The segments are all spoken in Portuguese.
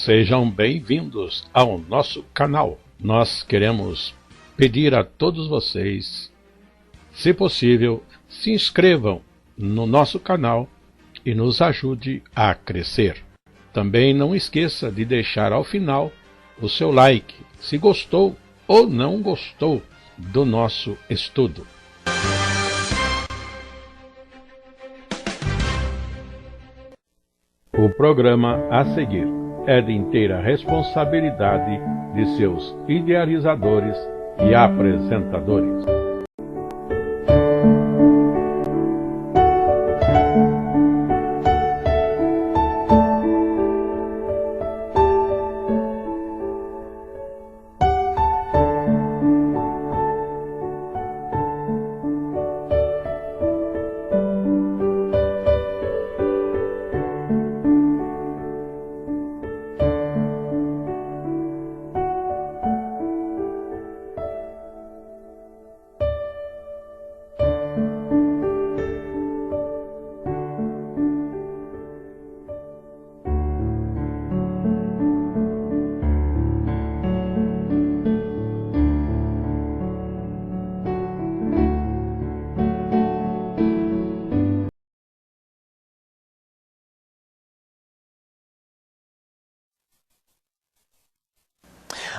Sejam bem-vindos ao nosso canal. Nós queremos pedir a todos vocês, se possível, se inscrevam no nosso canal e nos ajude a crescer. Também não esqueça de deixar ao final o seu like, se gostou ou não gostou do nosso estudo. O programa a seguir é de inteira responsabilidade de seus idealizadores e apresentadores.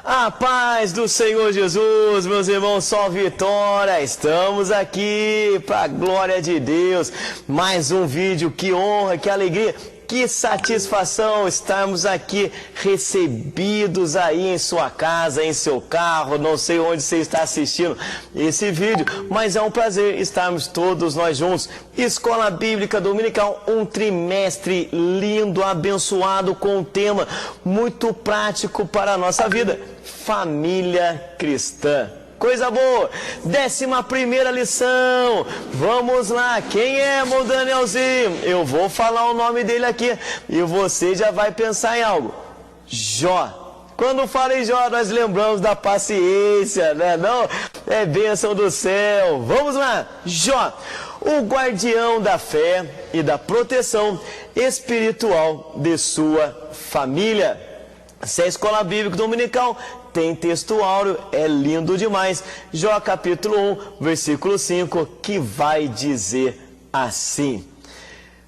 A paz do Senhor Jesus, meus irmãos, só vitória, estamos aqui para a glória de Deus, mais um vídeo, que honra, que alegria, que satisfação estarmos aqui recebidos aí em sua casa, em seu carro, não sei onde você está assistindo esse vídeo, mas é um prazer estarmos todos nós juntos. Escola Bíblica Dominical, um trimestre lindo, abençoado, com um tema muito prático para a nossa vida: família cristã. Coisa boa! 11ª lição. Vamos lá. Quem é, meu Danielzinho? Eu vou falar o nome dele aqui e você já vai pensar em algo. Jó. Quando fala em Jó, nós lembramos da paciência, né? Não? É bênção do céu. Vamos lá. Jó, o guardião da fé e da proteção espiritual de sua família. Se é a Escola Bíblica Dominical, tem texto áureo, é lindo demais. Jó capítulo 1, versículo 5, que vai dizer assim: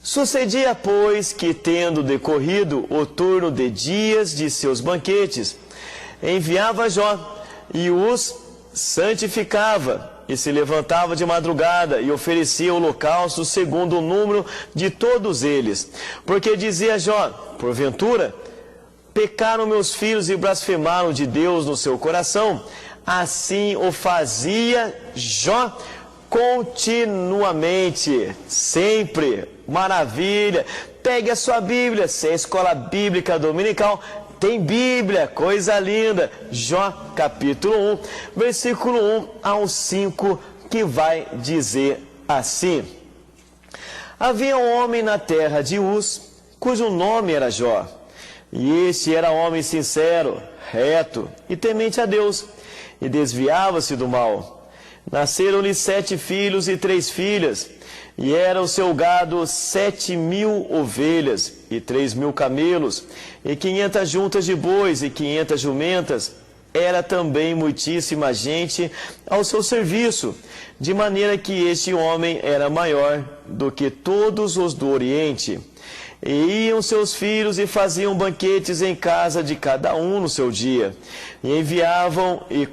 Sucedia, pois, que, tendo decorrido o turno de dias de seus banquetes, enviava Jó e os santificava, e se levantava de madrugada e oferecia holocausto segundo o número de todos eles. Porque dizia Jó: porventura pecaram meus filhos e blasfemaram de Deus no seu coração. Assim o fazia Jó continuamente, sempre. Maravilha! Pegue a sua Bíblia, se é a Escola Bíblica Dominical, tem Bíblia, coisa linda. Jó capítulo 1, versículo 1 ao 5, que vai dizer assim: Havia um homem na terra de Uz, cujo nome era Jó. E este era homem sincero, reto e temente a Deus, e desviava-se do mal. Nasceram-lhe 7 filhos e 3 filhas, e era o seu gado 7.000 ovelhas, e 3.000 camelos, e 500 juntas de bois, e 500 jumentas. Era também muitíssima gente ao seu serviço, de maneira que este homem era maior do que todos os do Oriente. E iam seus filhos e faziam banquetes em casa de cada um no seu dia. E enviavam e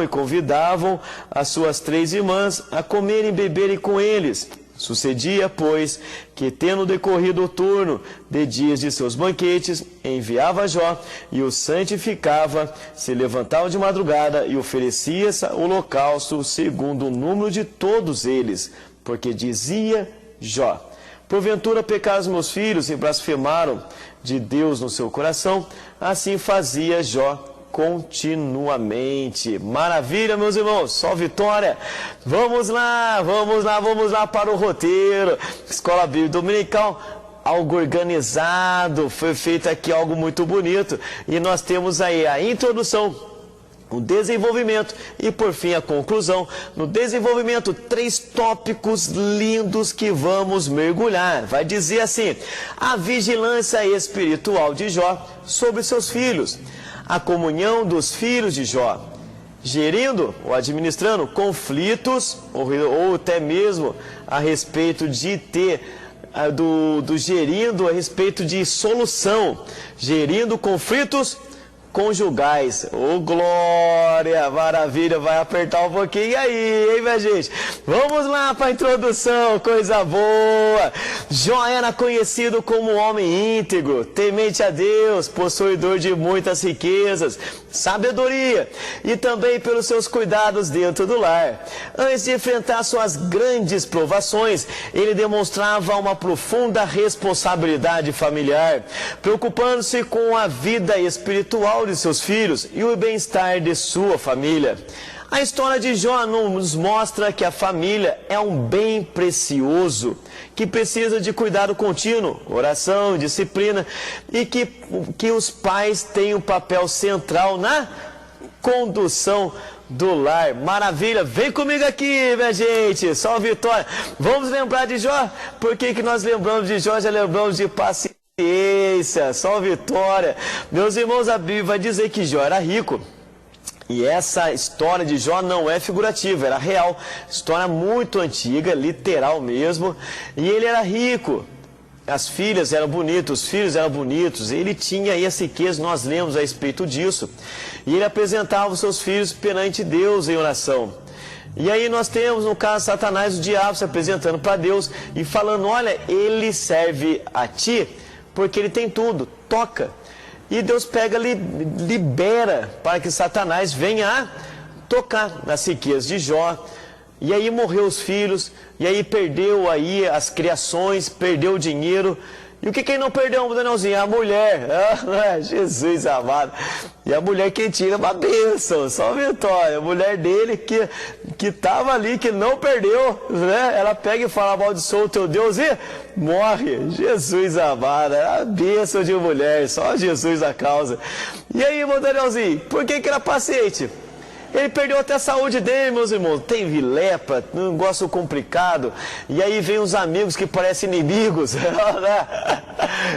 convidavam as suas 3 irmãs a comerem e beberem com eles. Sucedia, pois, que, tendo decorrido o turno de dias de seus banquetes, enviava Jó e os santificava, se levantava de madrugada e oferecia holocausto segundo o número de todos eles. Porque dizia Jó: porventura pecaram os meus filhos e blasfemaram de Deus no seu coração. Assim fazia Jó continuamente. Maravilha, meus irmãos, só vitória. Vamos lá para o roteiro. Escola Bíblica Dominical, algo organizado, foi feito aqui algo muito bonito. E nós temos aí a introdução, o desenvolvimento e, por fim, a conclusão. No desenvolvimento, 3 tópicos lindos que vamos mergulhar. Vai dizer assim: a vigilância espiritual de Jó sobre seus filhos, a comunhão dos filhos de Jó, gerindo ou administrando conflitos, ou até mesmo a respeito de gerindo a respeito de solução, gerindo conflitos conjugais. Ô, glória, maravilha, vai apertar um pouquinho aí, hein, minha gente? Vamos lá para a introdução, coisa boa. Jó era conhecido como um homem íntegro, temente a Deus, possuidor de muitas riquezas, sabedoria e também pelos seus cuidados dentro do lar. Antes de enfrentar suas grandes provações, ele demonstrava uma profunda responsabilidade familiar, preocupando-se com a vida espiritual de seus filhos e o bem-estar de sua família. A história de Jó nos mostra que a família é um bem precioso, que precisa de cuidado contínuo, oração, disciplina, e que os pais têm um papel central na condução do lar. Maravilha, vem comigo aqui, minha gente, só vitória. Vamos lembrar de Jó? Por que nós lembramos de Jó? Já lembramos de paciência. Só vitória. Meus irmãos, a Bíblia vai dizer que Jó era rico. E essa história de Jó não é figurativa, era real. História muito antiga, literal mesmo. E ele era rico. As filhas eram bonitas, os filhos eram bonitos. Ele tinha aí as riquezas, nós lemos a respeito disso. E ele apresentava os seus filhos perante Deus em oração. E aí nós temos, no caso, Satanás, o diabo, se apresentando para Deus e falando: olha, ele serve a ti porque ele tem tudo, toca. E Deus pega, libera para que Satanás venha a tocar nas riquezas de Jó. E aí morreu os filhos, e aí perdeu aí as criações, perdeu o dinheiro. E o que quem não perdeu, Danielzinho? A mulher. Jesus amado. E a mulher que tira uma bênção, só vitória. A mulher dele que estava ali, que não perdeu, né? Ela pega e fala: amaldiçoa o teu Deus e morre. Jesus amado. A bênção de mulher, só Jesus a causa. E aí, irmão Danielzinho, por que era paciente? Ele perdeu até a saúde dele, meus irmãos. Tem lepra, um negócio complicado. E aí vem os amigos que parecem inimigos.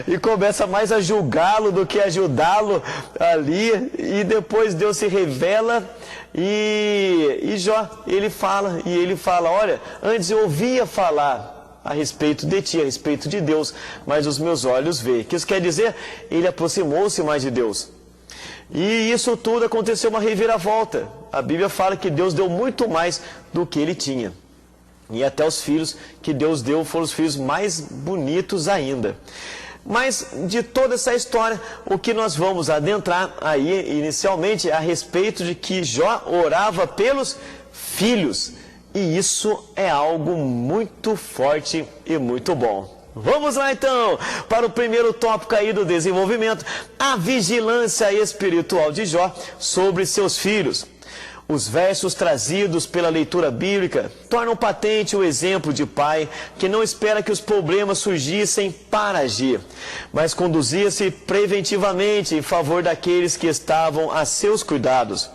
E começa mais a julgá-lo do que ajudá-lo ali. E depois Deus se revela. E Jó, ele fala. Olha, antes eu ouvia falar a respeito de ti, a respeito de Deus, mas os meus olhos veem. O que isso quer dizer? Ele aproximou-se mais de Deus. E isso tudo aconteceu uma reviravolta. A Bíblia fala que Deus deu muito mais do que ele tinha. E até os filhos que Deus deu foram os filhos mais bonitos ainda. Mas de toda essa história, o que nós vamos adentrar aí inicialmente é a respeito de que Jó orava pelos filhos. E isso é algo muito forte e muito bom. Vamos lá então, para o primeiro tópico aí do desenvolvimento, a vigilância espiritual de Jó sobre seus filhos. Os versos trazidos pela leitura bíblica tornam patente o exemplo de pai que não espera que os problemas surgissem para agir, mas conduzia-se preventivamente em favor daqueles que estavam a seus cuidados.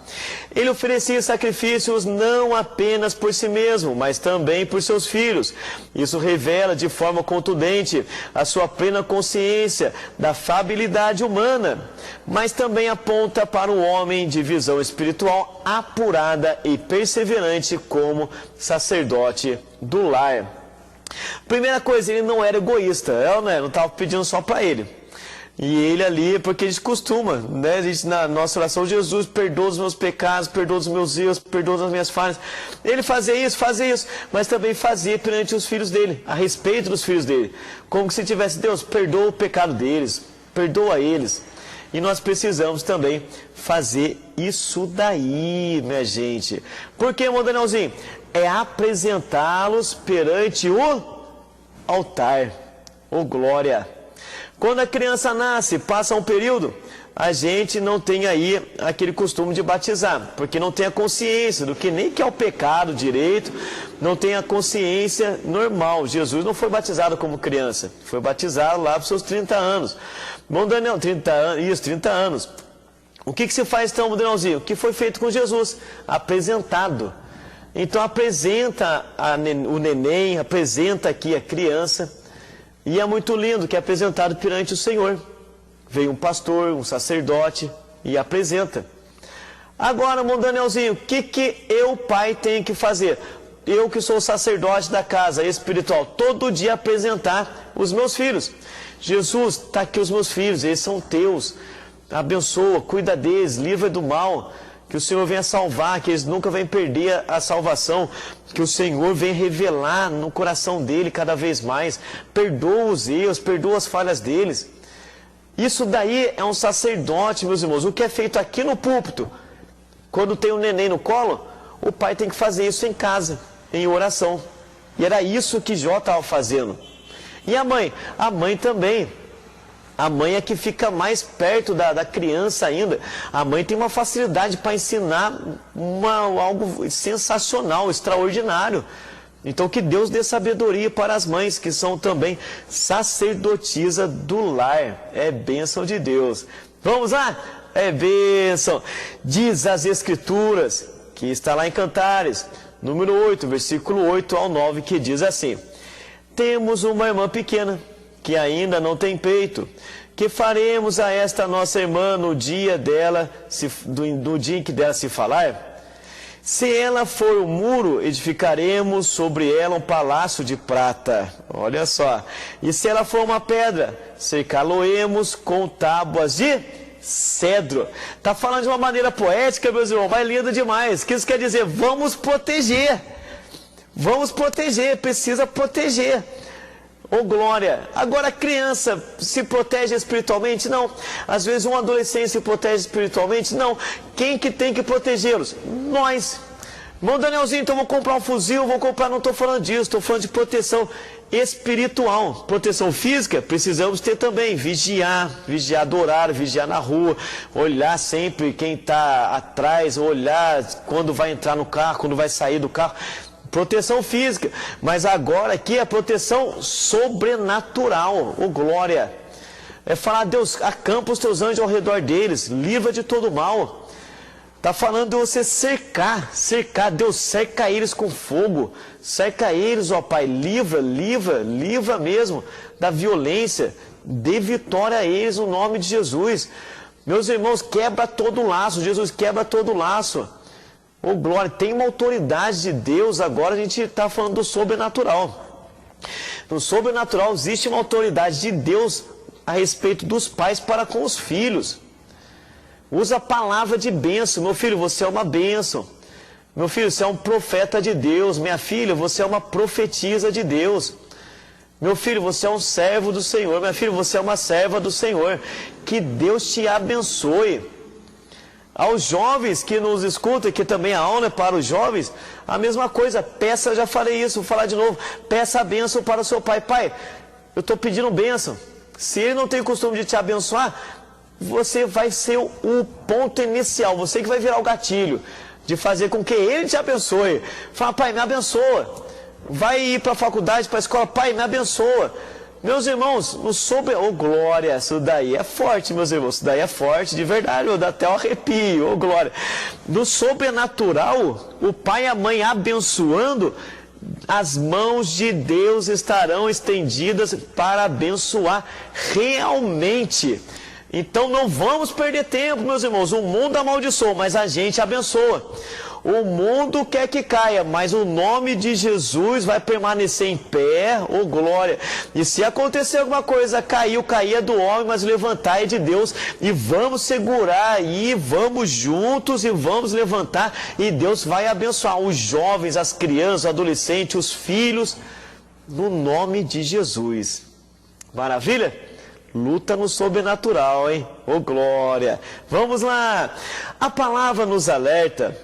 Ele oferecia sacrifícios não apenas por si mesmo, mas também por seus filhos. Isso revela de forma contundente a sua plena consciência da falabilidade humana, mas também aponta para um homem de visão espiritual apurada e perseverante como sacerdote do lar. Primeira coisa, ele não era egoísta, não estava pedindo só para ele. E ele ali, porque a gente costuma, né? A gente, na nossa oração: Jesus, perdoa os meus pecados, perdoa os meus erros, perdoa as minhas falhas. Ele fazia isso, mas também fazia perante os filhos dele, a respeito dos filhos dele. Como se tivesse: Deus, perdoa o pecado deles, perdoa eles. E nós precisamos também fazer isso daí, minha gente. Por que, irmão Danielzinho? É apresentá-los perante o altar. Ô, glória! Quando a criança nasce, passa um período, a gente não tem aí aquele costume de batizar, porque não tem a consciência do que nem que é o pecado direito, não tem a consciência normal. Jesus não foi batizado como criança, foi batizado lá para os seus 30 anos. Bom, Daniel, 30 anos. O que se faz então, Danielzinho? O que foi feito com Jesus? Apresentado. Então apresenta o neném, apresenta aqui a criança, e é muito lindo que é apresentado perante o Senhor. Vem um pastor, um sacerdote, e apresenta. Agora, irmão Danielzinho, o que eu, pai, tenho que fazer? Eu que sou o sacerdote da casa espiritual, todo dia apresentar os meus filhos. Jesus, está aqui os meus filhos, eles são teus. Abençoa, cuida deles, livra do mal. Que o Senhor venha salvar, que eles nunca venham perder a salvação. Que o Senhor venha revelar no coração dele cada vez mais. Perdoa os erros, perdoa as falhas deles. Isso daí é um sacerdote, meus irmãos. O que é feito aqui no púlpito, quando tem um neném no colo, o pai tem que fazer isso em casa, em oração. E era isso que Jó estava fazendo. E a mãe? A mãe também. A mãe é que fica mais perto da criança ainda. A mãe tem uma facilidade para ensinar algo sensacional, extraordinário. Então que Deus dê sabedoria para as mães, que são também sacerdotisa do lar. É bênção de Deus. Vamos lá? É bênção. Diz as Escrituras, que está lá em Cantares, número 8, versículo 8 ao 9, que diz assim: temos uma irmã pequena, que ainda não tem peito. Que faremos a esta nossa irmã no dia no dia em que dela se falar? Se ela for o muro, edificaremos sobre ela um palácio de prata. Olha só. E se ela for uma pedra, cercá-lo-emos com tábuas de cedro. Está falando de uma maneira poética, meus irmãos, mas linda demais. O que isso quer dizer? Vamos proteger. Vamos proteger, precisa proteger. Ô glória! Agora a criança se protege espiritualmente? Não. Às vezes um adolescente se protege espiritualmente? Não. Quem que tem que protegê-los? Nós. Irmão Danielzinho, então vou comprar um fuzil, vou comprar, não estou falando disso, estou falando de proteção espiritual. Proteção física, precisamos ter também. Vigiar do horário, vigiar na rua, olhar sempre quem está atrás, olhar quando vai entrar no carro, quando vai sair do carro. Proteção física, mas agora aqui é proteção sobrenatural, ô glória. É falar, Deus, acampa os teus anjos ao redor deles, livra de todo mal. Está falando de você cercar, Deus cerca eles com fogo, cerca eles, ó Pai, livra mesmo da violência, dê vitória a eles no nome de Jesus. Meus irmãos, quebra todo o laço, Jesus quebra todo o laço. Oh, glória, tem uma autoridade de Deus, agora a gente está falando do sobrenatural. No sobrenatural existe uma autoridade de Deus a respeito dos pais para com os filhos. Usa a palavra de bênção. Meu filho, você é uma bênção. Meu filho, você é um profeta de Deus. Minha filha, você é uma profetisa de Deus. Meu filho, você é um servo do Senhor. Minha filha, você é uma serva do Senhor. Que Deus te abençoe. Aos jovens que nos escutam, que também a aula é para os jovens, a mesma coisa, peça, já falei isso, vou falar de novo, peça a bênção para o seu pai. Pai, eu estou pedindo bênção. Se ele não tem o costume de te abençoar, você vai ser o ponto inicial, você que vai virar o gatilho, de fazer com que ele te abençoe. Fala, pai, me abençoa. Vai ir para a faculdade, para a escola, pai, me abençoa. Meus irmãos, oh glória, isso daí é forte, meus irmãos, isso daí é forte de verdade, dá até um arrepio, oh glória. No sobrenatural, o pai e a mãe abençoando, as mãos de Deus estarão estendidas para abençoar realmente. Então não vamos perder tempo, meus irmãos, o mundo amaldiçoa, mas a gente abençoa. O mundo quer que caia, mas o nome de Jesus vai permanecer em pé, oh glória. E se acontecer alguma coisa, cair é do homem, mas levantar é de Deus. E vamos segurar aí, vamos juntos e vamos levantar. E Deus vai abençoar os jovens, as crianças, os adolescentes, os filhos, no nome de Jesus. Maravilha? Luta no sobrenatural, hein? Oh glória! Vamos lá! A palavra nos alerta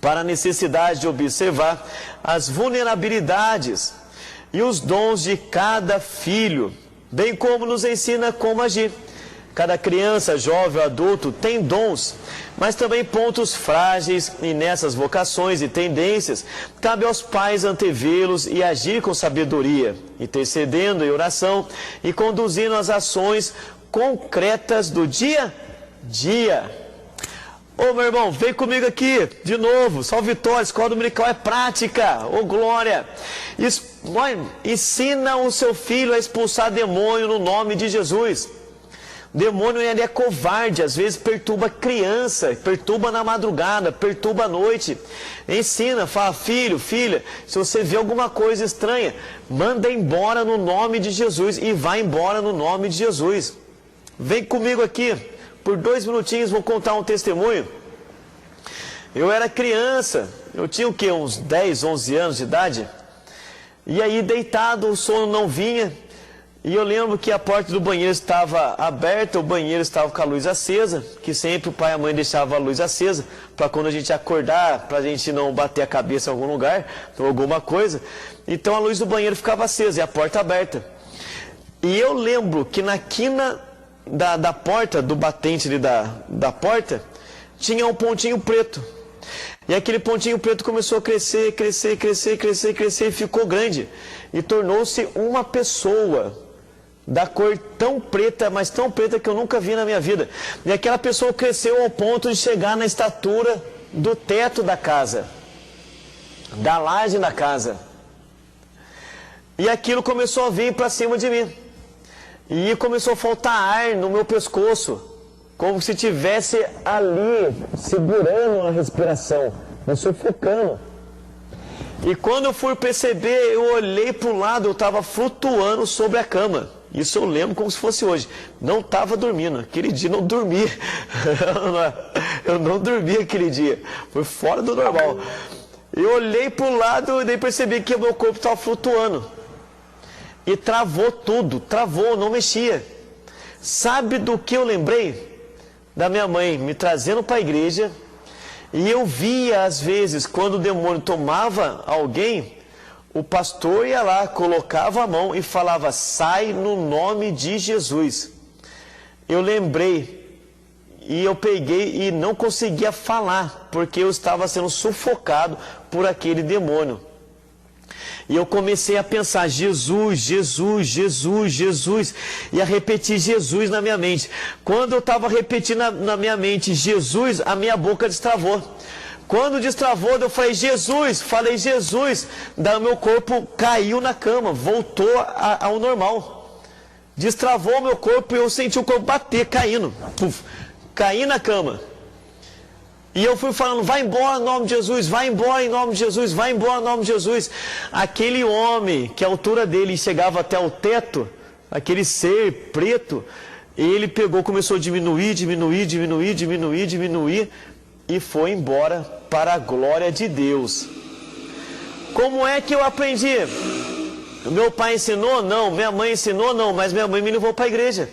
para a necessidade de observar as vulnerabilidades e os dons de cada filho, bem como nos ensina como agir. Cada criança, jovem ou adulto tem dons, mas também pontos frágeis, e nessas vocações e tendências, cabe aos pais antevê-los e agir com sabedoria, intercedendo em oração e conduzindo as ações concretas do dia a dia. Ô meu irmão, vem comigo aqui, de novo, só vitória, escola dominical é prática, ô glória. Ensina o seu filho a expulsar demônio no nome de Jesus. Demônio ele é covarde, às vezes perturba criança, perturba na madrugada, perturba à noite. Ensina, fala, filho, filha, se você vê alguma coisa estranha, manda embora no nome de Jesus e vai embora no nome de Jesus. Vem comigo aqui, por 2 minutinhos vou contar um testemunho. Eu era criança, eu tinha o quê? Uns 10, 11 anos de idade. E aí deitado, o sono não vinha. E eu lembro que a porta do banheiro estava aberta, o banheiro estava com a luz acesa, que sempre o pai e a mãe deixavam a luz acesa, para quando a gente acordar, para a gente não bater a cabeça em algum lugar, ou alguma coisa. Então a luz do banheiro ficava acesa e a porta aberta. E eu lembro que na quina da porta, do batente ali da porta, tinha um pontinho preto. E aquele pontinho preto começou a crescer, crescer, crescer, crescer, crescer, e ficou grande. E tornou-se uma pessoa da cor tão preta, mas tão preta que eu nunca vi na minha vida. E aquela pessoa cresceu ao ponto de chegar na estatura do teto da casa, da laje da casa. E aquilo começou a vir para cima de mim. E começou a faltar ar no meu pescoço, como se tivesse ali segurando a respiração, me sufocando. E quando eu fui perceber, eu olhei para o lado, eu estava flutuando sobre a cama. Isso eu lembro como se fosse hoje. Não estava dormindo. Aquele dia não dormi. Eu não dormi aquele dia. Foi fora do normal. Eu olhei para o lado e daí percebi que o meu corpo estava flutuando. E travou tudo. Travou, não mexia. Sabe do que eu lembrei? Da minha mãe me trazendo para a igreja. E eu via, às vezes, quando o demônio tomava alguém, o pastor ia lá, colocava a mão e falava, sai no nome de Jesus. Eu lembrei, e eu peguei e não conseguia falar, porque eu estava sendo sufocado por aquele demônio. E eu comecei a pensar, Jesus, Jesus, Jesus, Jesus, e a repetir Jesus na minha mente. Quando eu estava repetindo na minha mente Jesus, a minha boca destravou. Quando destravou, eu falei Jesus, daí o meu corpo caiu na cama, voltou ao normal. Destravou o meu corpo e eu senti o corpo bater, caindo, caí na cama. E eu fui falando, vai embora em nome de Jesus, vai embora em nome de Jesus, vai embora em nome de Jesus. Aquele homem, que a altura dele chegava até o teto, aquele ser preto, ele pegou, começou a diminuir, e foi embora para a glória de Deus. Como é que eu aprendi? Meu pai ensinou? Não. Minha mãe ensinou? Não. Mas minha mãe me levou para a igreja.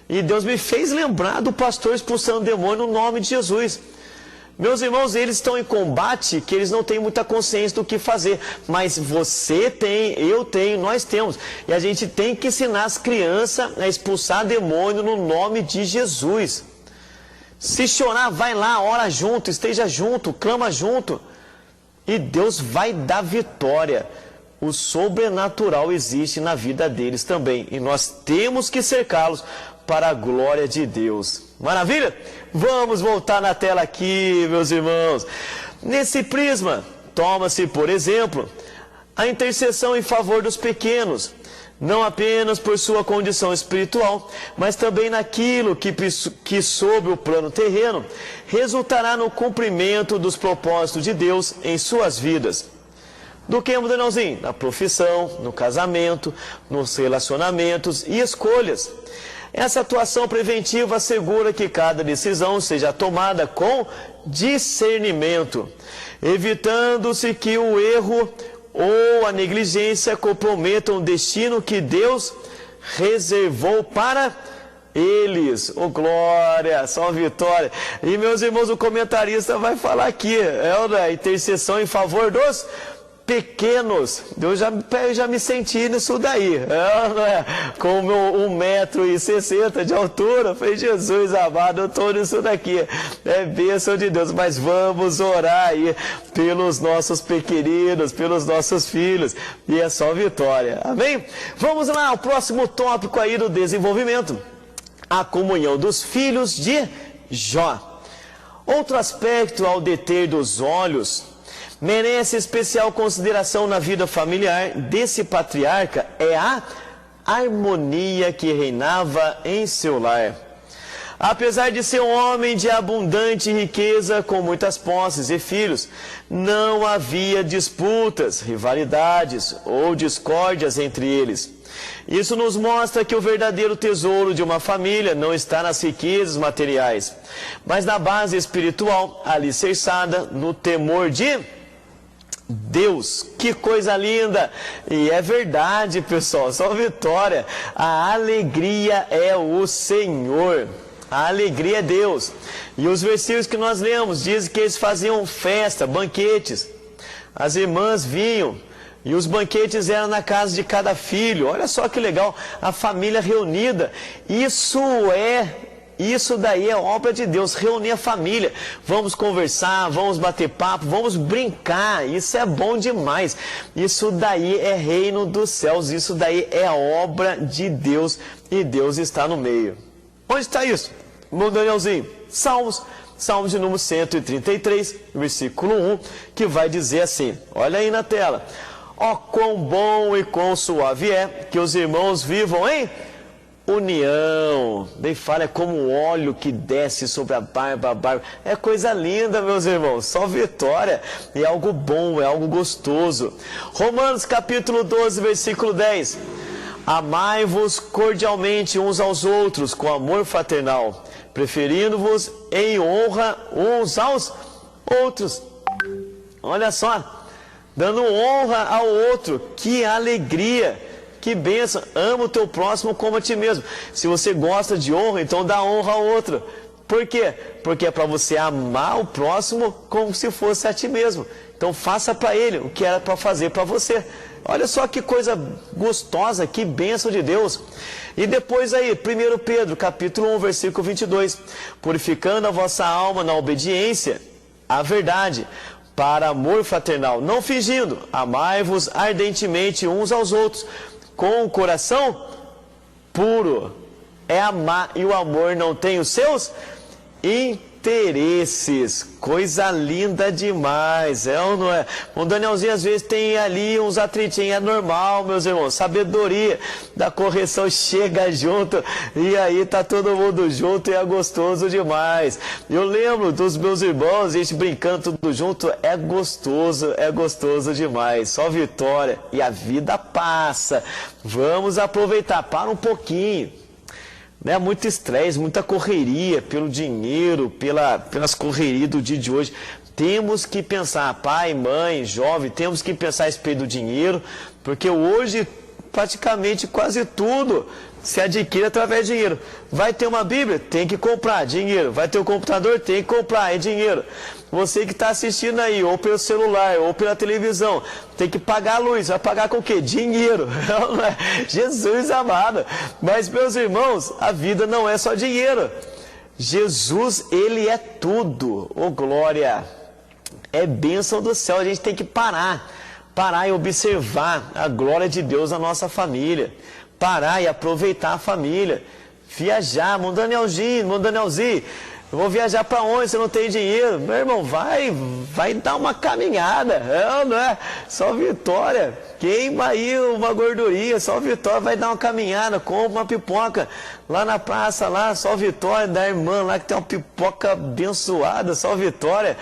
E Deus me fez lembrar do pastor expulsando demônio no nome de Jesus. Meus irmãos, eles estão em combate que eles não têm muita consciência do que fazer. Mas você tem, eu tenho, nós temos. E a gente tem que ensinar as crianças a expulsar demônio no nome de Jesus. Se chorar, vai lá, ora junto, esteja junto, clama junto. E Deus vai dar vitória. O sobrenatural existe na vida deles também. E nós temos que cercá-los para a glória de Deus. Maravilha? Vamos voltar na tela aqui, meus irmãos. Nesse prisma, toma-se, por exemplo, a intercessão em favor dos pequenos. Não apenas por sua condição espiritual, mas também naquilo que sob o plano terreno, resultará no cumprimento dos propósitos de Deus em suas vidas. Do que, Danielzinho? Na profissão, no casamento, nos relacionamentos e escolhas. Essa atuação preventiva assegura que cada decisão seja tomada com discernimento, evitando-se que o erro ou a negligência comprometam o destino que Deus reservou para eles. Oh, glória, só vitória. E meus irmãos, o comentarista vai falar aqui, a intercessão em favor dos pequenos. Eu já me senti nisso daí, com o meu 1,60 m de altura. Falei, Jesus amado, eu estou nisso daqui, é bênção de Deus. Mas vamos orar aí pelos nossos pequeninos, pelos nossos filhos, e é só vitória, amém? Vamos lá, o próximo tópico aí do desenvolvimento, a comunhão dos filhos de Jó. Outro aspecto ao deter dos olhos merece especial consideração na vida familiar desse patriarca é a harmonia que reinava em seu lar. Apesar de ser um homem de abundante riqueza, com muitas posses e filhos, não havia disputas, rivalidades ou discórdias entre eles. Isso nos mostra que o verdadeiro tesouro de uma família não está nas riquezas materiais, mas na base espiritual alicerçada no temor de Deus. Que coisa linda! E é verdade, pessoal, só vitória. A alegria é o Senhor. A alegria é Deus. E os versículos que nós lemos dizem que eles faziam festa, banquetes. As irmãs vinham e os banquetes eram na casa de cada filho. Olha só que legal, a família reunida. Isso daí é obra de Deus, reunir a família. Vamos conversar, vamos bater papo, vamos brincar. Isso é bom demais. Isso daí é reino dos céus, isso daí é obra de Deus e Deus está no meio. Onde está isso? Meu Danielzinho, Salmos de número 133, versículo 1, que vai dizer assim, olha aí na tela. Ó, quão bom e quão suave é que os irmãos vivam em união. Daí fala, é como o óleo que desce sobre a barba. É coisa linda, meus irmãos, só vitória. É algo bom, é algo gostoso. Romanos capítulo 12, versículo 10. Amai-vos cordialmente uns aos outros com amor fraternal, preferindo-vos em honra uns aos outros. Olha só, dando honra ao outro, que alegria, que bênção. Ama o teu próximo como a ti mesmo. Se você gosta de honra, então dá honra ao outro. Por quê? Porque é para você amar o próximo como se fosse a ti mesmo. Então faça para ele o que era para fazer para você. Olha só que coisa gostosa, que bênção de Deus. E depois aí, 1 Pedro, capítulo 1, versículo 22. Purificando a vossa alma na obediência à verdade, para amor fraternal, não fingindo, amai-vos ardentemente uns aos outros, com o coração puro. É amar e o amor não tem os seus interesses. Coisa linda demais, é ou não é? O Danielzinho às vezes tem ali uns atritinhos, é normal, meus irmãos. Sabedoria da correção chega junto e aí tá todo mundo junto e é gostoso demais. Eu lembro dos meus irmãos, a gente brincando tudo junto, é gostoso demais. Só vitória e a vida passa. Vamos aproveitar, para um pouquinho. Né, muito estresse, muita correria pelo dinheiro, pelas correrias do dia de hoje. Temos que pensar, pai, mãe, jovem, temos que pensar a respeito do dinheiro, porque hoje praticamente quase tudo se adquire através de dinheiro. Vai ter uma Bíblia? Tem que comprar, dinheiro. Vai ter um computador? Tem que comprar, é dinheiro. Você que está assistindo aí, ou pelo celular, ou pela televisão, tem que pagar a luz. Vai pagar com o quê? Dinheiro. Jesus amado. Mas, meus irmãos, a vida não é só dinheiro. Jesus, Ele é tudo. Ô, glória! É bênção do céu. A gente tem que parar e observar a glória de Deus na nossa família. Parar e aproveitar a família. Viajar, meu Danielzinho, eu vou viajar para onde? Você não tem dinheiro? Meu irmão, vai dar uma caminhada, não é? Só vitória. Queima aí uma gordurinha, só vitória, vai dar uma caminhada, compra uma pipoca lá na praça, lá, só vitória da irmã lá que tem uma pipoca abençoada, só vitória.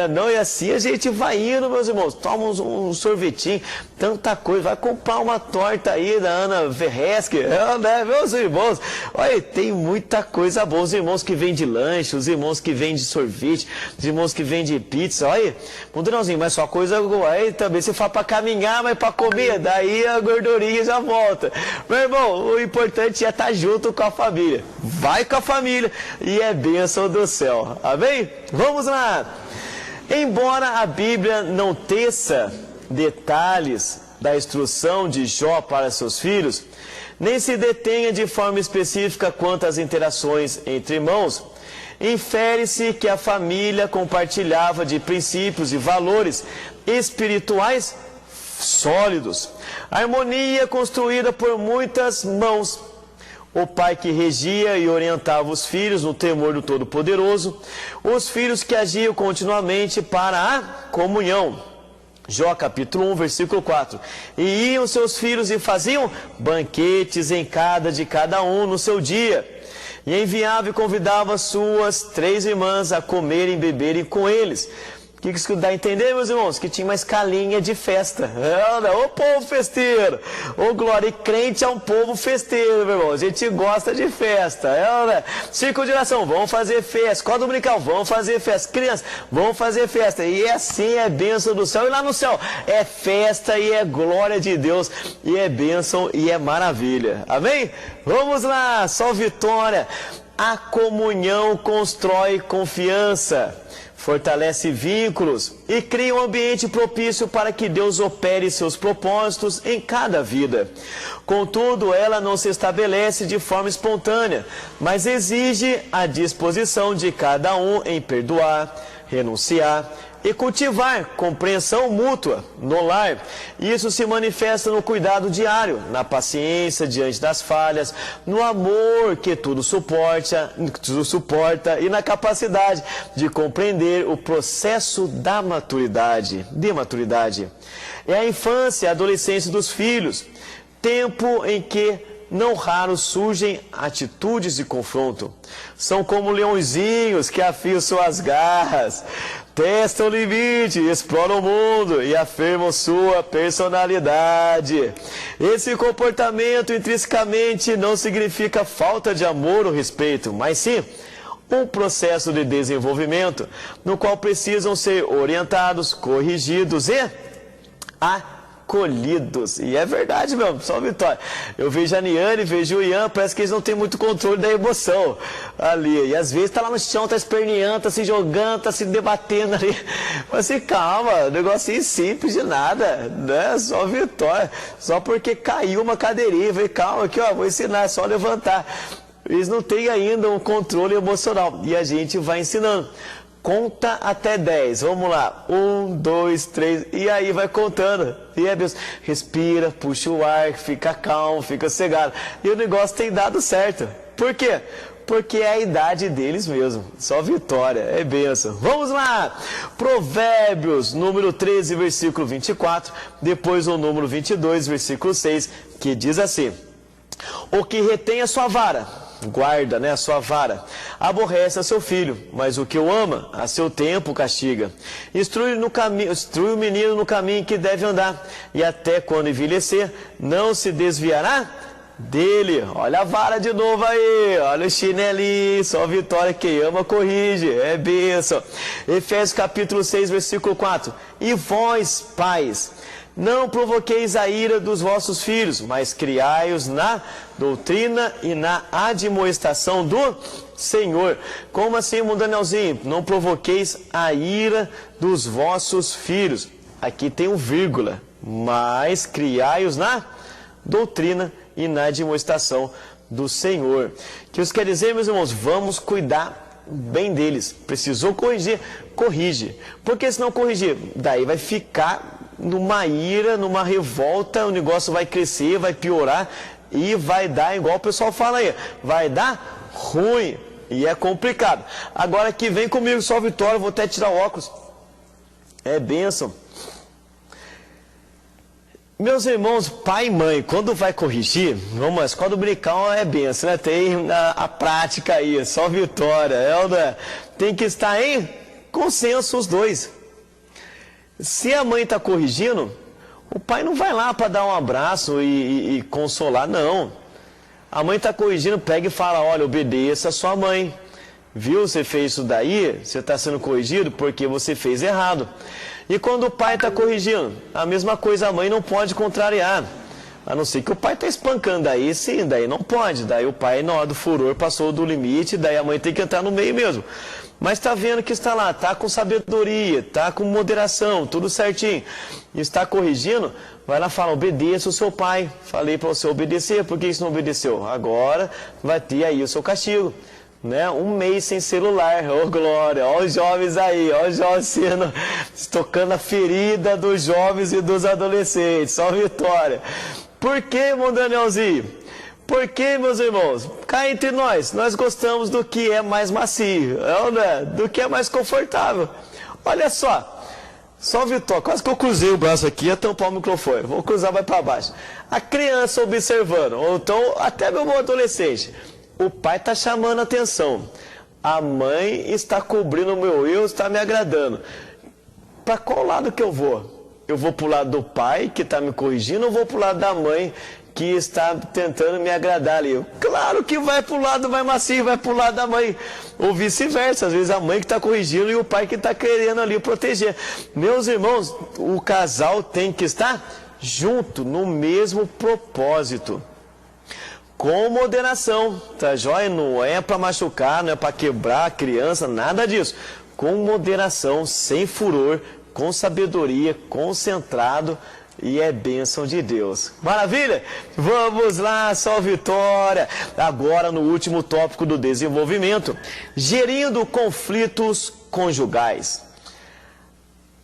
Não, e assim a gente vai indo, meus irmãos, toma um sorvetinho, tanta coisa, vai comprar uma torta aí da Ana Verresque, né, meus irmãos? Olha, tem muita coisa boa, os irmãos que vêm de lanche, os irmãos que vêm de sorvete, os irmãos que vêm de pizza, olha, Mondrãozinho, mas só coisa boa, aí também se for para caminhar, mas para comer, daí a gordurinha já volta. Meu irmão, o importante é estar junto com a família, vai com a família e é bênção do céu, amém? Vamos lá! Embora a Bíblia não teça detalhes da instrução de Jó para seus filhos, nem se detenha de forma específica quanto às interações entre irmãos, infere-se que a família compartilhava de princípios e valores espirituais sólidos. A harmonia construída por muitas mãos. o pai que regia e orientava os filhos no temor do Todo-Poderoso, os filhos que agiam continuamente para a comunhão. Jó capítulo 1, versículo 4. E iam seus filhos e faziam banquetes em cada de cada um no seu dia. E enviava e convidava suas 3 irmãs a comerem e beberem com eles. O que isso dá a entender, meus irmãos? Que tinha uma escalinha de festa. Ô povo festeiro! Ô glória! E crente é um povo festeiro, meu irmão. A gente gosta de festa. Círculo de oração, vamos fazer festa. Escola dominical, vamos fazer festa. Crianças, vamos fazer festa. E assim é bênção do céu. E lá no céu é festa e é glória de Deus. E é bênção e é maravilha. Amém? Vamos lá, só vitória. A comunhão constrói confiança, fortalece vínculos e cria um ambiente propício para que Deus opere seus propósitos em cada vida. Contudo, ela não se estabelece de forma espontânea, mas exige a disposição de cada um em perdoar, renunciar e cultivar compreensão mútua no lar. Isso se manifesta no cuidado diário, na paciência diante das falhas, no amor que tudo suporta e na capacidade de compreender o processo da maturidade. É a infância e a adolescência dos filhos, tempo em que não raro surgem atitudes de confronto. São como leõezinhos que afiam suas garras, testam o limite, exploram o mundo e afirmam sua personalidade. Esse comportamento intrinsecamente não significa falta de amor ou respeito, mas sim um processo de desenvolvimento no qual precisam ser orientados, corrigidos e acolhidos. E é verdade mesmo, só vitória. Eu vejo a Niane, vejo o Ian, parece que eles não têm muito controle da emoção ali. E às vezes tá lá no chão, tá esperneando, tá se jogando, tá se debatendo ali. Mas assim, calma, negocinho simples de nada, né? Só vitória. Só porque caiu uma cadeirinha, falei, calma aqui, ó, vou ensinar, é só levantar. Eles não têm ainda um controle emocional. E a gente vai ensinando. Conta até 10, vamos lá, 1, 2, 3, e aí vai contando, e é Deus, respira, puxa o ar, fica calmo, fica cegado, e o negócio tem dado certo. Por quê? Porque é a idade deles mesmo, só vitória, é bênção. Vamos lá, Provérbios, número 13, versículo 24, depois o número 22, versículo 6, que diz assim: o que retém a sua vara, guarda, a sua vara, aborrece a seu filho, mas o que o ama, a seu tempo castiga. Instrui o menino no caminho que deve andar, e até quando envelhecer, não se desviará dele. Olha a vara de novo aí, olha o chinelinho, só vitória, quem ama corrige, é bênção. Efésios capítulo 6, versículo 4, e vós, pais, não provoqueis a ira dos vossos filhos, mas criai-os na doutrina e na admoestação do Senhor. Como assim, irmão Danielzinho? Não provoqueis a ira dos vossos filhos. Aqui tem um vírgula. Mas criai-os na doutrina e na admoestação do Senhor. Que isso quer dizer, meus irmãos? Vamos cuidar bem deles. Precisou corrigir? Corrige. Porque se não corrigir, daí vai ficar numa ira, numa revolta, o negócio vai crescer, vai piorar e vai dar, igual o pessoal fala aí, vai dar ruim e é complicado. Agora que vem comigo, só vitória, vou até tirar o óculos. É bênção. Meus irmãos, pai e mãe, quando vai corrigir, vamos, a escola dominical é bênção, né? Tem a prática aí, só vitória, tem que estar em consenso os dois. Se a mãe está corrigindo, o pai não vai lá para dar um abraço e consolar, não. A mãe está corrigindo, pega e fala, olha, obedeça a sua mãe. Viu, você fez isso daí, você está sendo corrigido porque você fez errado. E quando o pai está corrigindo, a mesma coisa, a mãe não pode contrariar. A não ser que o pai está espancando, daí sim, daí não pode. Daí o pai, na hora do furor, passou do limite, daí a mãe tem que entrar no meio mesmo. Mas está vendo que está lá, está com sabedoria, está com moderação, tudo certinho, e está corrigindo, vai lá e fala, obedeça o seu pai. Falei para você obedecer, por que isso não obedeceu? Agora vai ter aí o seu castigo. Né? 1 mês sem celular, ô glória, ó os jovens aí, ó os jovens sendo, tocando a ferida dos jovens e dos adolescentes, só vitória. Por que, irmão Danielzinho? Porque, meus irmãos, cá entre nós gostamos do que é mais macio, do que é mais confortável. Olha só Vitória, quase que eu cruzei o braço aqui, ia tampar o microfone. Vou cruzar, vai para baixo. A criança observando, ou então até meu adolescente. O pai está chamando a atenção. A mãe está cobrindo o meu eu, está me agradando. Para qual lado que eu vou? Eu vou para o lado do pai, que está me corrigindo, ou vou para o lado da mãe, que está tentando me agradar ali? Claro que vai para o lado mais macio, vai para o lado da mãe. Ou vice-versa, às vezes a mãe que está corrigindo e o pai que está querendo ali proteger. Meus irmãos, o casal tem que estar junto, no mesmo propósito. Com moderação, tá joia? Não é para machucar, não é para quebrar a criança, nada disso. Com moderação, sem furor, com sabedoria, concentrado, e é bênção de Deus. Maravilha? Vamos lá, só vitória. Agora no último tópico do desenvolvimento, gerindo conflitos conjugais.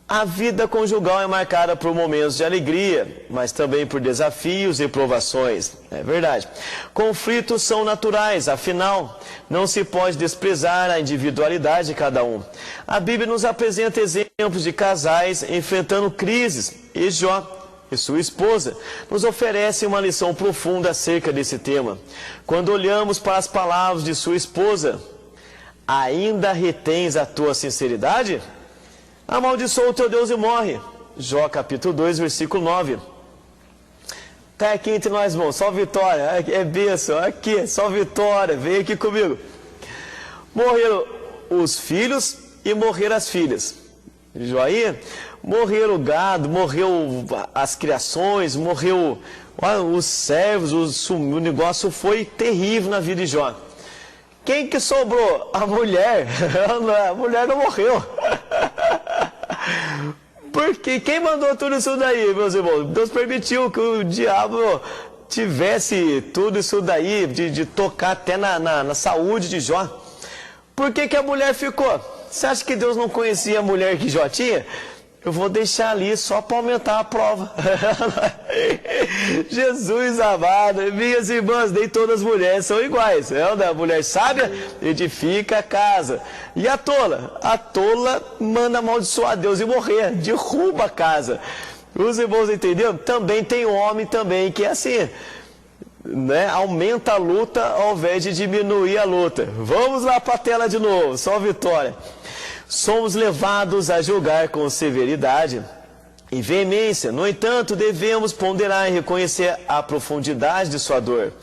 A vida conjugal é marcada por momentos de alegria, mas também por desafios e provações. É verdade. Conflitos são naturais, afinal, não se pode desprezar a individualidade de cada um. A Bíblia nos apresenta exemplos de casais enfrentando crises, e Jó e sua esposa nos oferecem uma lição profunda acerca desse tema. Quando olhamos para as palavras de sua esposa, ainda retens a tua sinceridade? Amaldiçoa o teu Deus e morre. Jó capítulo 2, versículo 9. Tá aqui entre nós, irmãos, só vitória, é bênção, aqui, só vitória, vem aqui comigo. Morreram os filhos e morreram as filhas. Joia? Morreram o gado, morreu as criações, morreu os servos, o negócio foi terrível na vida de Jó. Quem que sobrou? A mulher. A mulher não morreu. Porque quem mandou tudo isso daí, meus irmãos? Deus permitiu que o diabo tivesse tudo isso daí, de tocar até na saúde de Jó. Por que a mulher ficou? Você acha que Deus não conhecia a mulher que Jó tinha? Eu vou deixar ali só para aumentar a prova. Jesus amado, minhas irmãs, nem todas as mulheres são iguais. A mulher sábia edifica a casa. E a tola? A tola manda amaldiçoar Deus e morrer, derruba a casa. Os irmãos entenderam? Também tem homem também que é assim, né? Aumenta a luta ao invés de diminuir a luta. Vamos lá para a tela de novo, só vitória. Somos levados a julgar com severidade e veemência. No entanto, devemos ponderar e reconhecer a profundidade de sua dor.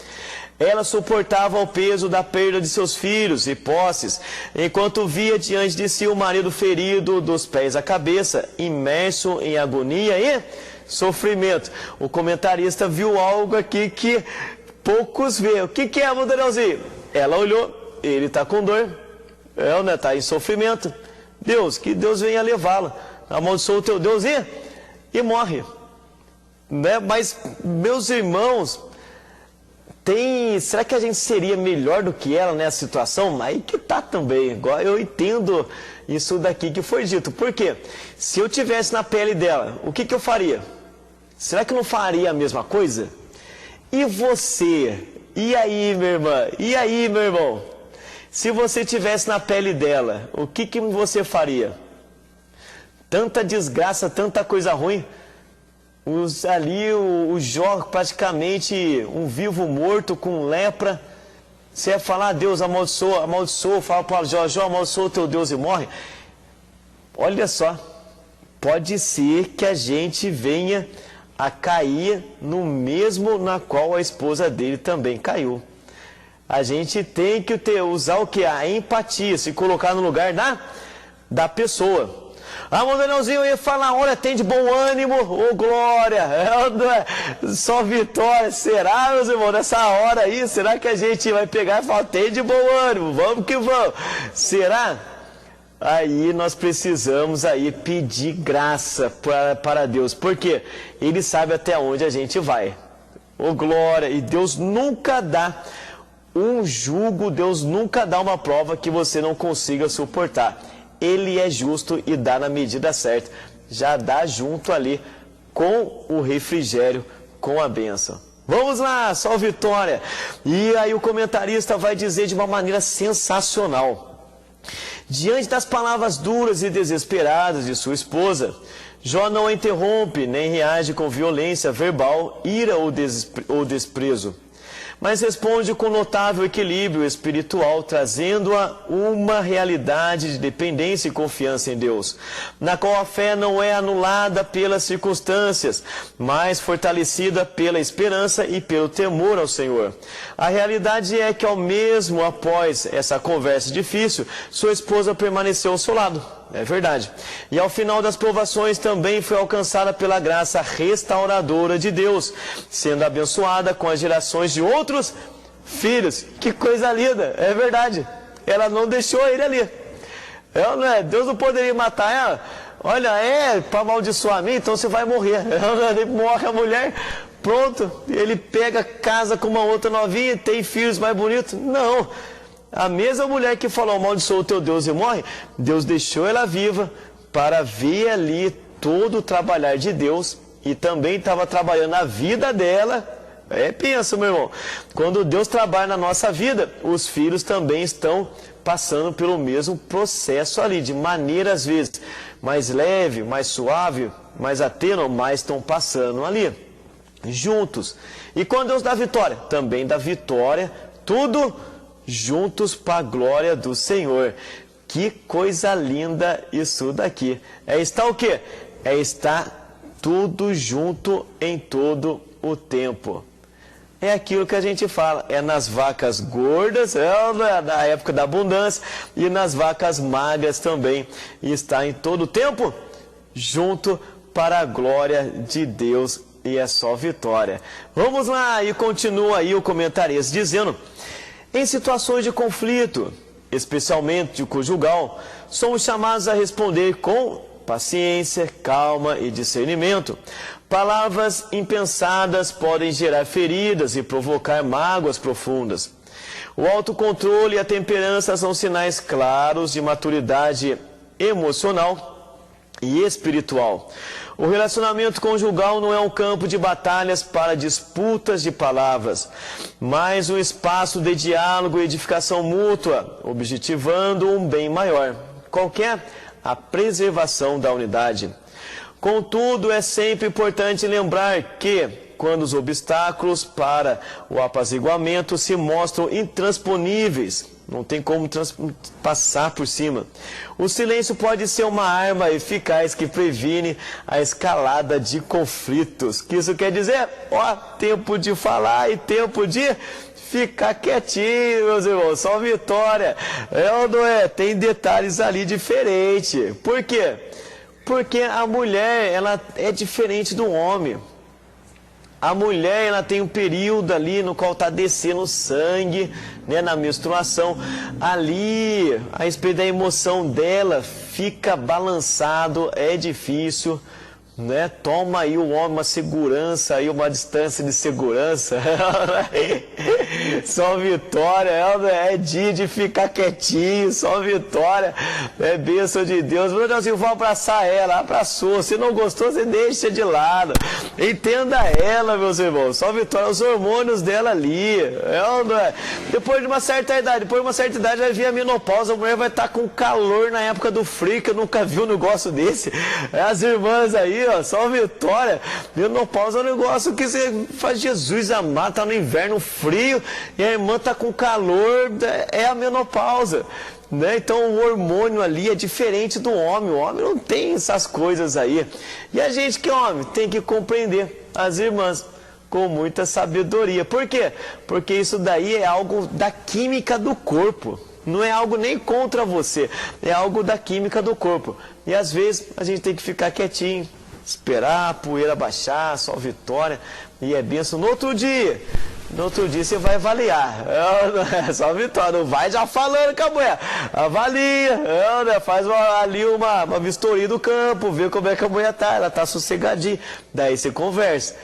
Ela suportava o peso da perda de seus filhos e posses, enquanto via diante de si o marido ferido dos pés à cabeça, imerso em agonia e sofrimento. O comentarista viu algo aqui que poucos veem. O que é, Danielzinho? Ela olhou, ele está com dor, ela está em sofrimento. Deus, que Deus venha levá-la. Amaldiçoa o teu Deus e morre. Né? Mas, meus irmãos, será que a gente seria melhor do que ela nessa situação? Aí que tá também. Eu entendo isso daqui que foi dito. Por quê? Se eu tivesse na pele dela, o que eu faria? Será que eu não faria a mesma coisa? E você? E aí, minha irmã? E aí, meu irmão? Se você tivesse na pele dela, o que você faria? Tanta desgraça, tanta coisa ruim. O Jó praticamente um vivo morto com lepra. Você ia falar, Deus amaldiçoa, fala para Jó, amaldiçoa o teu Deus e morre. Olha só, pode ser que a gente venha a cair no mesmo na qual a esposa dele também caiu. A gente tem que usar o que? A empatia, se colocar no lugar da pessoa. Danielzinho, eu ia falar, olha, tem de bom ânimo, ô glória, só vitória. Será, meus irmãos, nessa hora aí, será que a gente vai pegar e falar, tem de bom ânimo, vamos que vamos? Será? Aí nós precisamos aí pedir graça para Deus, porque Ele sabe até onde a gente vai. Ô glória, e Deus nunca dá um jugo, Deus nunca dá uma prova que você não consiga suportar. Ele é justo e dá na medida certa. Já dá junto ali com o refrigério, com a bênção. Vamos lá, só vitória. E aí o comentarista vai dizer de uma maneira sensacional. Diante das palavras duras e desesperadas de sua esposa, Jó não a interrompe, nem reage com violência verbal, ira ou desprezo, mas responde com notável equilíbrio espiritual, trazendo-a uma realidade de dependência e confiança em Deus, na qual a fé não é anulada pelas circunstâncias, mas fortalecida pela esperança e pelo temor ao Senhor. A realidade é que, ao mesmo após essa conversa difícil, sua esposa permaneceu ao seu lado. É verdade. E ao final das provações também foi alcançada pela graça restauradora de Deus, sendo abençoada com as gerações de outros filhos. Que coisa linda, é verdade. Ela não deixou ele ali. Ela não é, Deus não poderia matar ela. Olha, para amaldiçoar a mim, então você vai morrer. Ele morre a mulher, pronto. Ele pega, casa com uma outra novinha, tem filhos mais bonitos. Não. A mesma mulher que falou, amaldiçoa o teu Deus e morre, Deus deixou ela viva para ver ali todo o trabalhar de Deus e também estava trabalhando a vida dela. Pensa, meu irmão, quando Deus trabalha na nossa vida, os filhos também estão passando pelo mesmo processo ali, de maneira às vezes mais leve, mais suave, mais atênue, mas estão passando ali, juntos. E quando Deus dá vitória, também dá vitória, tudo juntos para a glória do Senhor. Que coisa linda isso daqui. Estar o quê? Estar tudo junto em todo o tempo. É aquilo que a gente fala, nas vacas gordas, na época da abundância, e nas vacas magras também. E está em todo o tempo junto para a glória de Deus, e é só vitória. Vamos lá, e continua aí o comentarista dizendo: em situações de conflito, especialmente de conjugal, somos chamados a responder com paciência, calma e discernimento. Palavras impensadas podem gerar feridas e provocar mágoas profundas. O autocontrole e a temperança são sinais claros de maturidade emocional e espiritual. O relacionamento conjugal não é um campo de batalhas para disputas de palavras, mas um espaço de diálogo e edificação mútua, objetivando um bem maior. Qual que é? A preservação da unidade. Contudo, é sempre importante lembrar que, quando os obstáculos para o apaziguamento se mostram intransponíveis, não tem como passar por cima, o silêncio pode ser uma arma eficaz que previne a escalada de conflitos. O que isso quer dizer? Tempo de falar e tempo de ficar quietinho, meus irmãos, só vitória. Não é? Tem detalhes ali diferentes. Por quê? Porque a mulher, ela é diferente do homem. A mulher, ela tem um período ali no qual está descendo sangue, né, na menstruação. Ali, a respeito da emoção dela, fica balançado, é difícil, né? Toma aí o homem uma segurança, aí uma distância de segurança. Só vitória, é dia de ficar quietinho, só vitória, é bênção de Deus. Meu Deus, eu vou abraçar ela, abraçou, se não gostou, você deixa de lado, entenda ela, meus irmãos, só vitória, os hormônios dela ali, depois de uma certa idade, vai vir a menopausa, a mulher vai estar com calor na época do frio, que eu nunca vi um negócio desse. As irmãs aí, só vitória. Menopausa é um negócio que você faz, Jesus amado, tá no inverno frio e a irmã tá com calor, é a menopausa, né? Então o hormônio ali é diferente do homem. O homem não tem essas coisas aí. E a gente que é homem tem que compreender as irmãs com muita sabedoria. Por quê? Porque isso daí é algo da química do corpo. Não é algo nem contra você, é algo da química do corpo. E às vezes a gente tem que ficar quietinho, esperar a poeira baixar, só vitória, e é bênção. No outro dia você vai avaliar, só vitória, não vai já falando com a mulher, avalia, faz ali uma vistoria do campo, vê como é que a mulher tá, ela tá sossegadinha, daí você conversa,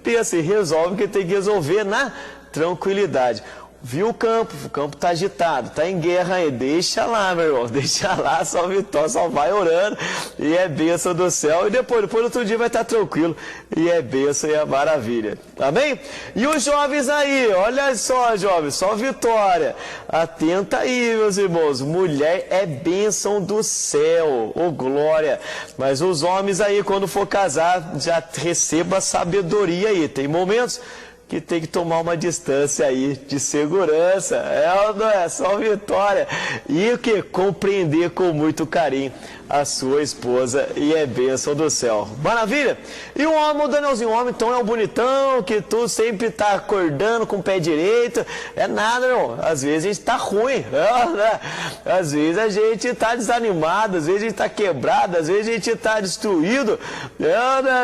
pensa e resolve o que tem que resolver na tranquilidade. viu o campo está agitado, está em guerra aí, deixa lá, meu irmão, deixa lá, só vitória, só vai orando, e é bênção do céu, e depois no outro dia vai estar tranquilo, e é bênção e é maravilha, amém? E os jovens aí, olha só, jovens, só vitória, atenta aí, meus irmãos, mulher é bênção do céu, ô glória, mas os homens aí, quando for casar, já receba sabedoria aí, tem momentos que tem que tomar uma distância aí de segurança, ou não é? Só vitória. E o que? Compreender com muito carinho a sua esposa, e é bênção do céu. Maravilha? E o homem, o Danielzinho, o homem então é um bonitão, que tu sempre está acordando com o pé direito, é nada, irmão. Às vezes a gente está ruim, né? Às vezes a gente está desanimado, às vezes a gente está quebrado, às vezes a gente está destruído, né,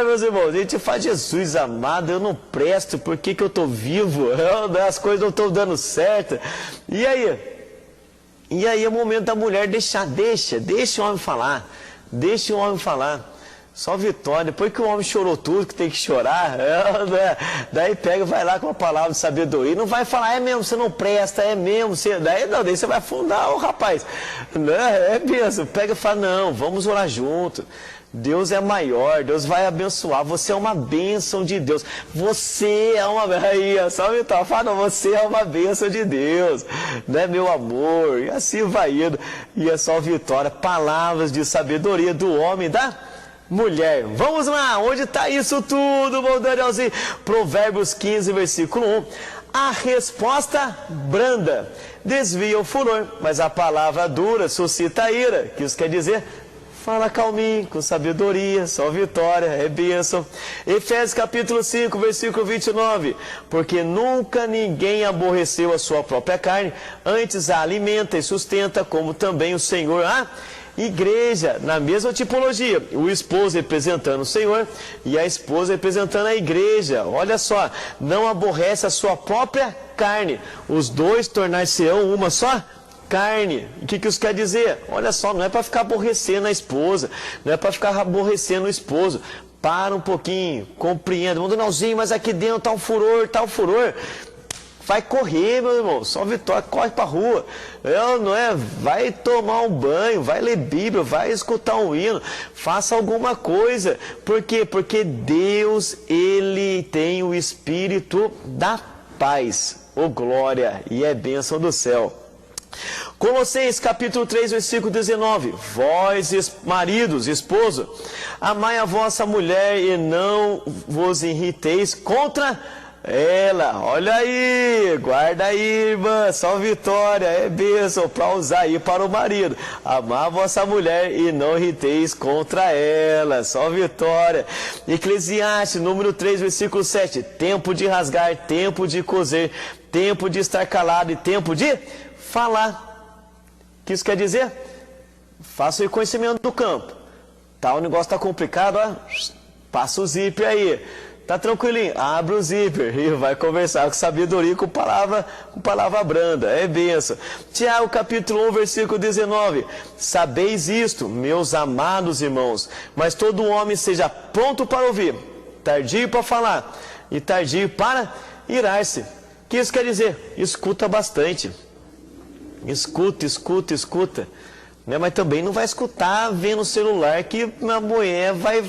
meus irmãos? A gente fala, Jesus amado, eu não presto, por que eu estou vivo? As coisas não estão dando certo. E aí? E aí é o momento da mulher deixa o homem falar, deixa o homem falar, só vitória, depois que o homem chorou tudo, que tem que chorar, daí pega, vai lá com uma palavra de sabedoria, não vai falar, é mesmo, você não presta, é mesmo, daí você vai afundar o rapaz, né? É mesmo, pega e fala, não, vamos orar junto. Deus é maior, Deus vai abençoar, você é uma bênção de Deus, você é uma, aí, só me fala, você é uma bênção de Deus, né, meu amor, e assim vai indo, e é só vitória, palavras de sabedoria do homem, da mulher. Vamos lá, onde está isso tudo, meu Danielzinho? Provérbios 15, versículo 1, a resposta branda desvia o furor, mas a palavra dura suscita a ira, que isso quer dizer? Fala calminho, com sabedoria, só vitória, é bênção. Efésios capítulo 5, versículo 29. Porque nunca ninguém aborreceu a sua própria carne, antes a alimenta e sustenta, como também o Senhor a igreja. Na mesma tipologia, o esposo representando o Senhor e a esposa representando a igreja. Olha só, não aborrece a sua própria carne. Os dois tornar-se-ão uma só carne. O que isso quer dizer? Olha só, não é para ficar aborrecendo a esposa, não é para ficar aborrecendo o esposo. Para um pouquinho, compreenda. Danielzinho, mas aqui dentro está um furor, Vai correr, meu irmão, só vitória, corre para a rua. Não é? Vai tomar um banho, vai ler Bíblia, vai escutar um hino, faça alguma coisa. Por quê? Porque Deus, Ele tem o Espírito da paz. Ô glória, e é bênção do céu. Colossenses capítulo 3, versículo 19. Vós, maridos, esposo, amai a vossa mulher e não vos irriteis contra ela. Olha aí, guarda aí, irmã, só vitória, é bênção para usar aí para o marido. Amar a vossa mulher e não irriteis contra ela, só vitória. Eclesiastes, número 3, versículo 7. Tempo de rasgar, tempo de coser, tempo de estar calado e tempo de falar. O que isso quer dizer? Faça o reconhecimento do campo. Tá, o negócio está complicado, ó. Passa o zíper aí. Tá tranquilinho? Abre o zíper e vai conversar com sabedoria, com palavra branda. É bênção. Tiago capítulo 1, versículo 19. Sabeis isto, meus amados irmãos, mas todo homem seja pronto para ouvir, tardio para falar e tardio para irar-se. O que isso quer dizer? Escuta bastante. Escuta. Né? Mas também não vai escutar vendo o celular, que a mulher vai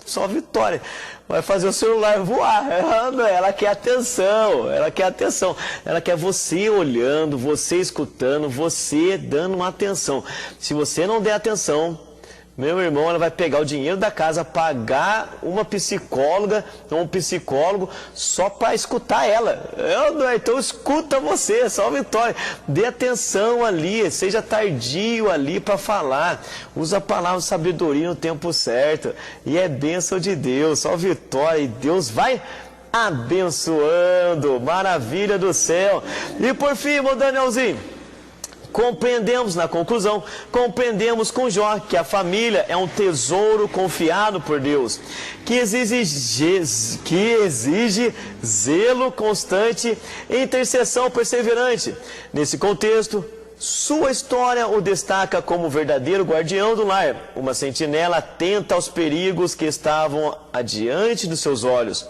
só vitória. Vai fazer o celular voar. Ela quer atenção. Ela quer você olhando, você escutando, você dando uma atenção. Se você não der atenção, meu irmão, ela vai pegar o dinheiro da casa, pagar uma psicóloga ou um psicólogo só para escutar ela. Então escuta você, só vitória. Dê atenção ali, seja tardio ali para falar. Usa a palavra sabedoria no tempo certo. E é bênção de Deus, só vitória. E Deus vai abençoando. Maravilha do céu. E por fim, meu Danielzinho, compreendemos, na conclusão, compreendemos com Jó que a família é um tesouro confiado por Deus, que exige zelo constante e intercessão perseverante. Nesse contexto, Sua história o destaca como verdadeiro guardião do lar, uma sentinela atenta aos perigos que estavam adiante dos seus olhos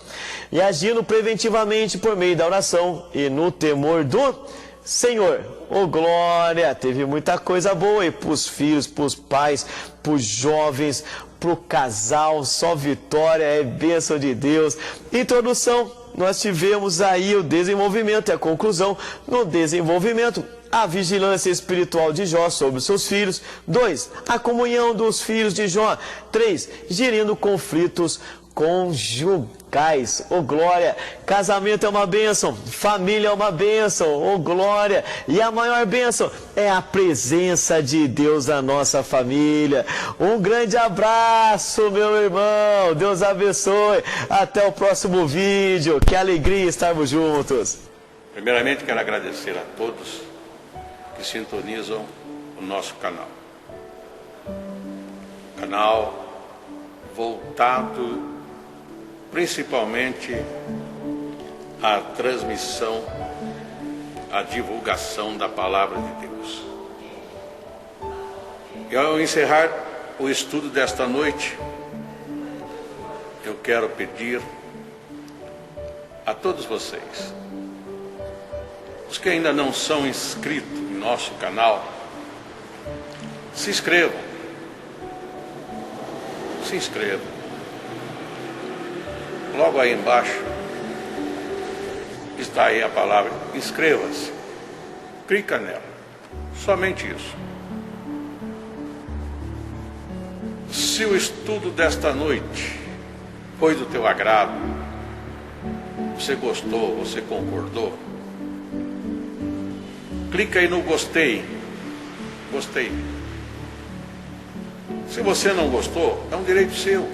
e agindo preventivamente por meio da oração e no temor do Senhor. Ô glória, teve muita coisa boa aí para os filhos, para os pais, para os jovens, para o casal, só vitória, é bênção de Deus. Introdução, nós tivemos aí o desenvolvimento e a conclusão. No desenvolvimento, a vigilância espiritual de Jó sobre os seus filhos. 2. A comunhão dos filhos de Jó. 3. Gerindo conflitos conjugais. Ô glória, casamento é uma bênção, família é uma bênção, ô glória, e a maior bênção é a presença de Deus na nossa família. Um grande abraço, meu irmão, Deus abençoe, até o próximo vídeo, que alegria estarmos juntos. Primeiramente quero agradecer a todos que sintonizam o nosso canal. Canal voltado principalmente à transmissão, à divulgação da Palavra de Deus. E ao encerrar o estudo desta noite, eu quero pedir a todos vocês, os que ainda não são inscritos em nosso canal, se inscrevam. Se inscrevam. Logo aí embaixo está aí a palavra inscreva-se. Clica nela. Somente isso. Se o estudo desta noite foi do teu agrado, você gostou, você concordou, clica aí no gostei. Gostei. Se você não gostou, é um direito seu.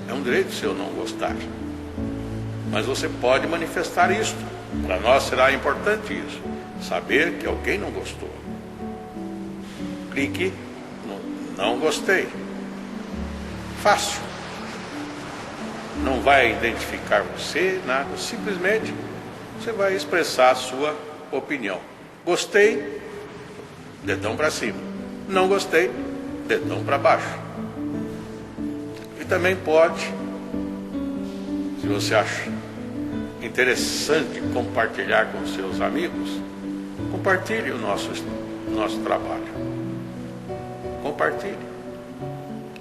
É um direito seu não gostar. Mas você pode manifestar isso. Para nós será importante isso. Saber que alguém não gostou. Clique no não gostei. Fácil. Não vai identificar você, nada. Simplesmente você vai expressar a sua opinião. Gostei, dedão para cima. Não gostei, dedão para baixo. E também pode, se você acha interessante compartilhar com seus amigos, compartilhe o nosso trabalho. Compartilhe.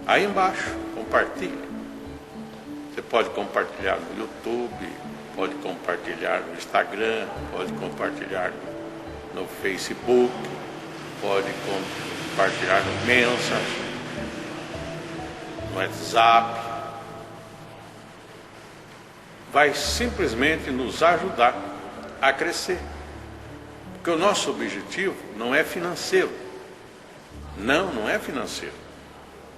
Aí embaixo, compartilhe. Você pode compartilhar no YouTube, pode compartilhar no Instagram, pode compartilhar no Facebook, pode compartilhar no Messenger, no WhatsApp. Vai simplesmente nos ajudar a crescer. Porque o nosso objetivo não é financeiro. Não é financeiro.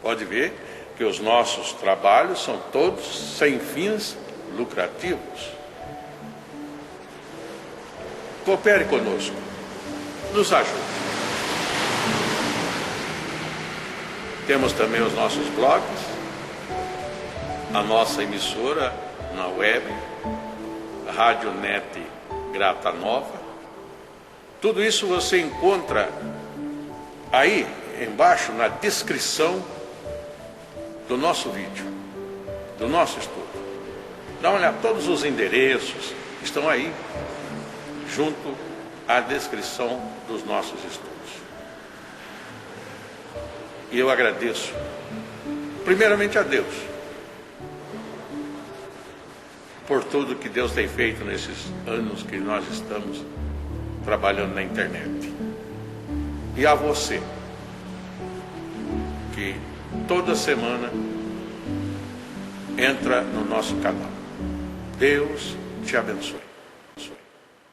Pode ver que os nossos trabalhos são todos sem fins lucrativos. Coopere conosco. Nos ajude. Temos também os nossos blogs, a nossa emissora na web, Rádio Net Grata Nova. Tudo isso você encontra aí embaixo na descrição do nosso vídeo, do nosso estudo. Dá uma olhada, todos os endereços estão aí, junto à descrição dos nossos estudos. E eu agradeço, primeiramente a Deus, por tudo que Deus tem feito nesses anos que nós estamos trabalhando na internet. E a você, que toda semana entra no nosso canal. Deus te abençoe.